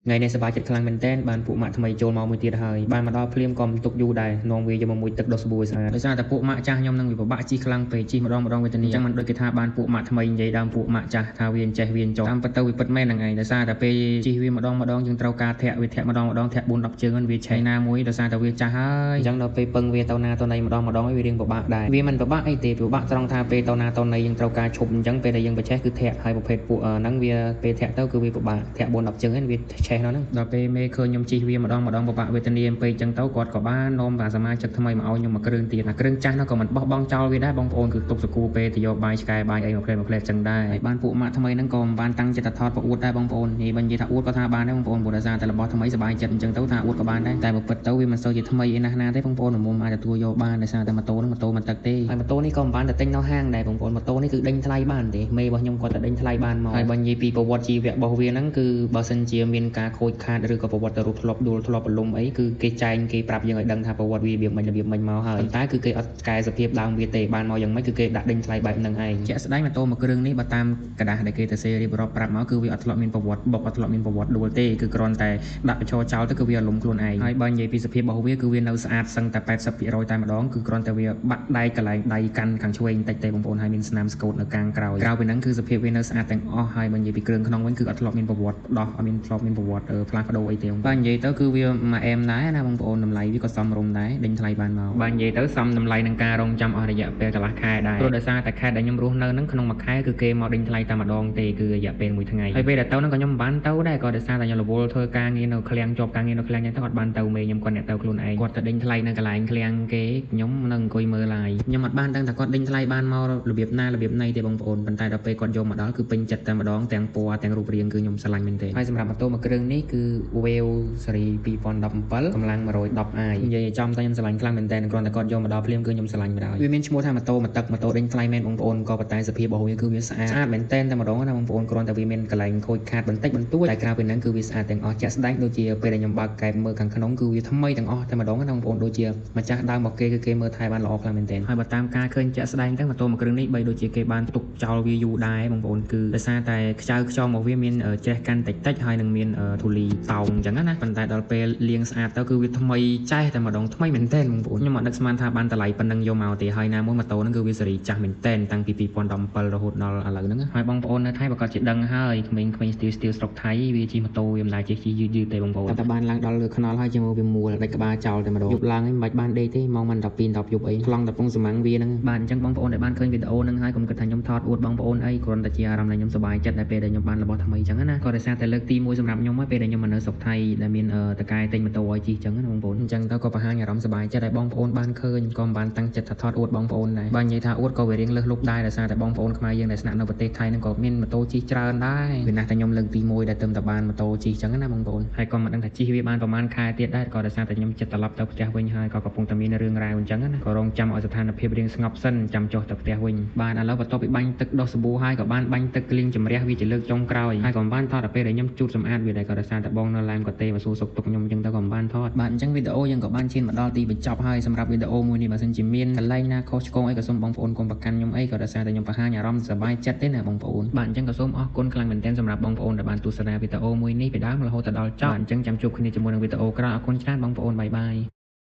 ថ្ងៃនេះសប្បាយចិត្តខ្លាំងមែនទែនបានពួកម៉ាក់ថ្មីចូលមកមួយទៀតហើយបានមកដល់ភ្លាមក៏មិនទុកយូរដែរនាំវាយកមកមួយទឹកដុសស្បួរស្អាតដោយសារតែពួកម៉ាក់ចាស់ខ្ញុំនឹងវាពិបាកជិះខ្លាំងពេកជិះម្ដងវេទនាអញ្ចឹងមិនដូចគេថាបានពួកម៉ាក់ថ្មីនិយាយដើមពួកម៉ាក់ចាស់ថាវាចេះវាចោលតាមពិតទៅវាពិតមែនហ្នឹងឯងដោយសារតែពេលជិះវាម្ដងយើងត្រូវការធាក់វាធាក់ម្ដងធាក់4 10ជើងហ្នឹងវាឆេះណាមួយដោយសារតែវាចាស់ហើយអញ្ចឹងដល់ពេលពឹងវាទៅណាទៅណីម្ដងវារៀងពិបាកដែរវាមិនពិបាកអីទេពិបាកត្រង់ថាពេលទៅណាទៅណីយើងត្រូវការឈប់អញ្ចឹងពេលដែលយើងបច្ចេះគឺធាក់ហើយប្រភេទពួកហ្នឹងវាពេលធាក់ទៅគឺវាពិបាកធាក់4 10ជើងហ្នឹងវាឆេះហ្នឹងដល់ពេលមេឃើញខ្ញុំជិះវាម្ដងពិបាកវេទនាពេកអញ្ចឹងទៅគាត់ក៏បាននាំបាទសមាជិកថ្មីមកឲ្យខ្ញុំមួយគ្រឿងទៀតអាគ្រឿងចាស់នោះក៏មិនបោះបង់ចោលវាដែរបងប្អូនគឺទុកសកួរពេលទៅយកបាយឆ្កែបាយអីមកផ្លែអញ្ចឹងដែរហើយបានពួកម៉ាក់ថ្មីហ្នឹងក៏មិនបានតាំងចិត្តថតប្រអួតដែរបងប្អូននិយាយបើនិយាយថាអួតក៏ថាបានដែរបងប្អូនព្រោះដោយសារតែរបស់ថ្មីសប្បាយចិត្តអញ្ចឹងទៅថាអួតក៏បានដែរតែបើពិតទៅវាមិនសូវជាថ្មីអីណាស់ណាទេបងប្អូនមុំអាចទទួលយកបានដោយសារតែម៉ូតូហ្នឹងម៉ូតូមិនទឹកទេហើយម៉ូតូនេះក៏មិនបានតែទិញនៅហាងដែរបងប្អូនម៉ូតូនេះគឺដេញថ្លៃបានទេមេរបស់ខ្ញុំគាត់តែដេញថ្លៃបានមកហើយបើនិយាយពីប្រវត្តិជីវៈរបស់វាហ្នឹងគឺបើសិនជាមានការខូចខាតឬក៏ប្រវត្តិរូបធ្លាប់ដួលធ្លាប់ប្រលំអីគឺគេចែងគេប្រាប់យើងឲ្យដឹងថាប្រវត្តិវារបៀបមិញមកហើយប៉ុន្តែគឺគេអត់កែសភាពដើមវាទេបានមកយ៉ាងម៉េចគឺគេដាក់ដេញថ្លៃបែបហ្នឹងឯងជាក់ស្ដែងម៉ូតូមួយគ្រឿងនេះបើតាមកระดาษដែលគេទៅសេរៀបរាប់ប្រាប់មកគឺវាអត់ធ្លាប់មានប្រវត្តិបុកអត់ធ្លាប់មានប្រវត្តិដួលទេគឺគ្រាន់តែដាក់បញ្ឈរចោលទៅគឺវាលំខ្លួនឯងហើយបើនិយាយពីសភាពរបស់វាគឺវានៅស្អាតសឹងតែ80%តែម្ដងគឺគ្រាន់តែវាបាក់ដៃកន្លែងដៃកាន់ខាងឆ្វេងបន្តិចទេបងប្អូនហើយមានស្នាមស្កូតនៅខាងក្រោយក្រៅពីហ្នឹងគឺសភាពវានៅស្អាតទាំងអស់ហើយបើនិយាយពីគ្រឿងក្នុងវិញគឺអត់ធ្លាប់មានប្រវត្តិដោះអត់មានធ្លាប់មានប្រវត្តិផ្លាស់ប្ដូរអីទេបើនិយាយទៅគឺវាមួយអែមដែរណាបងប្អូនតម្លៃវាក៏សមរម្យដែរដេញថ្លៃបានមកបើនិយាយទៅសមតម្លៃនឹងការរងចាំអស់រយៈពេលកន្លះខែដែរព្រោះដោយសារតែខែដែលខ្ញុំរស់នៅហ្នឹងក្នុងមួយខែគឺគេមកដេញថ្លៃតែម្ដងទេគឺរយៈពេល1ថ្ងៃហើយពេលដែលទៅហ្នឹងក៏ខ្ញុំមិនបានទៅដែរក៏ដោយសារតែខ្ញុំរវល់ធ្វើការងារនៅឃ្លាំងជាប់ការងារនៅឃ្លាំងអញ្ចឹងទៅអត់បានទៅមេខ្ញុំគាត់អ្នកទៅខ្លួនឯងគាត់ទៅដេញថ្លៃនៅកន្លែងឃ្លាំងគេខ្ញុំនៅអង្គុយមើលឡាយខ្ញុំអត់បានដឹងថាគាត់ដេញថ្លៃបានមករបៀបណារបៀបណីទេបងប្អូនប៉ុន្តែដល់ពេលគាត់យកមកដល់គឺពេញចិត្តតែម្ដងទាំងពណ៌ទាំងរូបរាងគឺខ្ញុំស្រឡាញ់មែនទេហើយសម្រាប់ម៉ូតូមួយគ្រឿងនេះគឺ Wave ស៊េរី2017កម្លាំង 110i និយាយចំតែខ្ញុំស្រឡាញ់ខ្លាំងមែនតើគ្រាន់តែគាត់យកមកដល់ភ្លាមគឺខ្ញុំស្រឡាញ់បណ្ដោយវាមានឈ្មោះថាម៉ូតូមកទឹកម៉ូតូដេញថ្លៃមែនបងប្អូនក៏ប៉ុន្តែសភាពរបស់វាគឺវាស្អាតមែនតើតែម្ដងណាបងប្អូនគ្រាន់តែវាមានកន្លែងខូចខាតបន្តិចបន្តួចតែក្រៅពីហ្នឹងគឺវាស្អាតទាំងអស់ជាក់ស្ដែងដូចជាពេលដែលខ្ញុំបើកកែបមើលខាងក្នុងគឺវាថ្មីទាំងអស់តែម្ដងណាបងប្អូនដូចជាម្ចាស់ដើមរបស់គេគឺគេមើលថែបានល្អខ្លាំងមែនតើហើយបើតាមការឃើញជាក់ស្ដែងទៅម៉ូតូមួយគ្រឿងនេះបីដូចជាគេបានទុកចោលវាយូរដែរបងប្អូនគឺដោយសារតែខ្ចៅខ្យងរបស់វាមានចេះកាន់តិចហើយនឹងមានធូលីតោងអញ្ចឹងណាប៉ុន្តែដល់ពេលលាងស្អាតទៅគឺវាថ្មីចេះតែម្ដងថ្មីមែនតើបងប្អូនខ្ញុំអត់នឹកស្មានថាបានតម្លៃប៉ុណ្ណឹងយកមកទេហើយណាមួយម៉ូតូហ្នឹងគឺវាស៊េរីចាស់មែនតើតាំងពី2017រហូតដល់ឥឡូវហ្នឹងហើយបងប្អូននៅថៃប្រកាសជាដឹងហើយក្មេងៗស្ទីលស្រុកថៃវាជិះម៉ូតូវាមិនដែលជិះយឺតទេបងប្អូនតែបានឡើងដល់លើខ្នល់ហើយជាមួយវាមួលដាច់ក្បាលចោលតែម្ដងយប់ឡើងហ្នឹងមិនបាច់បានដេកទេម៉ោងមិន12 10យប់អីខ្លងតែពងសម្ាំងវាហ្នឹងបាទអញ្ចឹងបងប្អូនដែលបានឃើញវីដេអូហ្នឹងហើយកុំគិតថាខ្ញុំថតអួតបងប្អូនអីគ្រាន់តែជាអារម្មណ៍ដែលខ្ញុំសប្បាយចិត្តដែលពេលដែលខ្ញុំបានរបស់ថ្មីអញ្ចឹងណាក៏ដោយសារតែលើកទី1សម្រាប់ខ្ញុំហើយពេលដែលខ្ញុំមកនៅស្រុកថៃដែលមានតកែទិញម៉ូតូឲ្យជិះអញ្ចឹងណាបងប្អូនអញ្ចឹងទៅក៏បង្ហាញអារម្មណ៍សប្បាយចិត្តឲ្យបងប្អូនបានឃើញក៏មិនបានតាំងចិត្តថាថតអួតបងប្អូនដែរបើនិយាយថាអួតក៏វារៀងលើសលប់ដែរដោយសារតែបងប្អូនខ្មែរយើងដែលស្នាក់នៅប្រទេសថៃហ្នឹងក៏មានម៉ូតូជិះច្រើនដែរវាណាស់តែខ្ញុំលើកទី1ដែលទៅតែបានម៉ូតូជិះអញ្ចឹងណាបងប្អូនហើយក៏មិនដឹងថាជិះវាបានប្រហែលខែទៀតដែរក៏ដោយសារតែខ្ញុំចិត្តត្រឡប់ទៅផ្ទះវិញហើយក៏កំពុងតែមានរឿងរ៉ាវអញ្ចឹងណាក៏រងចាំឲ្យស្ថានភាពរៀងស្ងប់សិនចាំចុះទៅផ្ទះវិញបាទឥឡូវបន្ទាប់ពីបាញ់ទឹកដុសសាប៊ូហើយក៏បានបាញ់ទឹកលាងជំរះវាជាលើកចុងក្រោយហើយក៏មិនបានថតដល់ពេលដែលខ្ញុំជូតសម្អាតវាដែរក៏ដោយសារតែបងនៅឡែមក៏ទេមកសួរសុខទុក្ខខ្ញុំអញ្ចឹងទៅក៏មិនបានថតបាទអញ្ចឹងវីដេអូយើងក៏បានឈានមកដល់ទីបញ្ចប់ហើយសម្រាប់វីដេអូមួយនេះបើសិនជាមានកន្លែងណាខុសឆ្គងអីក៏សូមបងប្អូនកុំប្រកាន់ខ្ញុំអីក៏ដោយសារតែខ្ញុំបង្ហាញអារម្មណ៍សប្បាយចិត្តទេណាបងប្អូនបាទអញ្ចឹងក៏សូមអរគុណខ្លាំងមែនទែនសម្រាប់បងប្អូនដែលបានទស្សនាវីដេអូមួយនេះពីដើមរហូតដល់ចប់អញ្ចឹងចាំជួបគ្នាជាមួយនឹងវីដេអូក្រោយអរគុណច្រើនបងប្អូនបាយបាយ